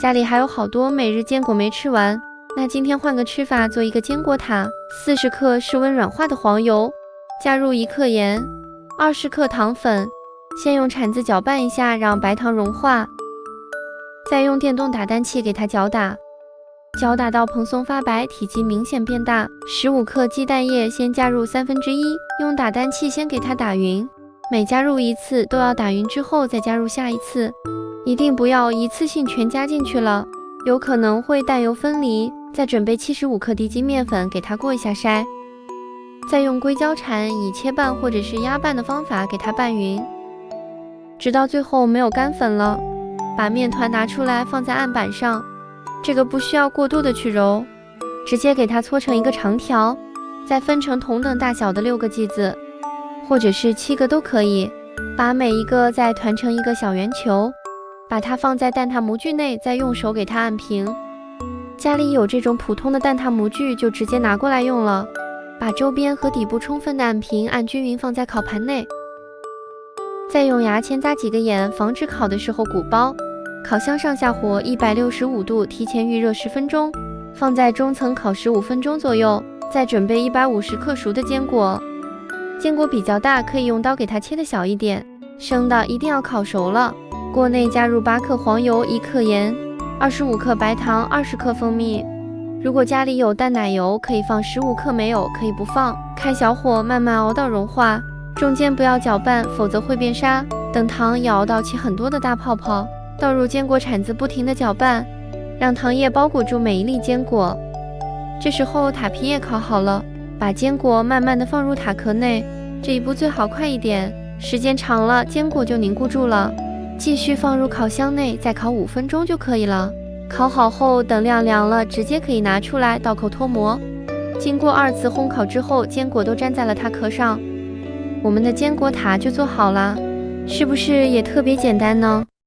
家里还有好多每日坚果没吃完，那今天换个吃法，做一个坚果塔。40克室温软化的黄油，加入1克盐，20克糖粉，先用铲子搅拌一下，让白糖融化，再用电动打蛋器给它搅打，搅打到蓬松发白，体积明显变大。15克鸡蛋液先加入1/3，用打蛋器先给它打匀，每加入一次都要打匀之后再加入下一次，一定不要一次性全加进去了，有可能会蛋油分离。再准备75克低筋面粉，给它过一下筛，再用硅胶铲以切拌或者是压拌的方法给它拌匀，直到最后没有干粉了，把面团拿出来放在案板上，这个不需要过度的去揉，直接给它搓成一个长条，再分成同等大小的6个剂子，或者是7个都可以，把每一个再团成一个小圆球，把它放在蛋挞模具内，再用手给它按平。家里有这种普通的蛋挞模具就直接拿过来用了，把周边和底部充分的按平，按均匀放在烤盘内，再用牙签扎几个眼，防止烤的时候鼓包。烤箱上下火165度，提前预热10分钟，放在中层烤15分钟左右。再准备150克熟的坚果，坚果比较大，可以用刀给它切的小一点，生的一定要烤熟了。锅内加入8克黄油、1克盐、25克白糖、20克蜂蜜。如果家里有淡奶油，可以放15克，没有可以不放。开小火慢慢熬到融化，中间不要搅拌，否则会变沙。等糖也熬到起很多的大泡泡，倒入坚果铲子，不停地搅拌，让糖液包裹住每一粒坚果。这时候塔皮也烤好了，把坚果慢慢地放入塔壳内，这一步最好快一点，时间长了坚果就凝固住了。继续放入烤箱内，再烤5分钟就可以了。烤好后等晾凉了，直接可以拿出来倒扣脱模。经过2次烘烤之后，坚果都粘在了塔壳上，我们的坚果塔就做好了，是不是也特别简单呢？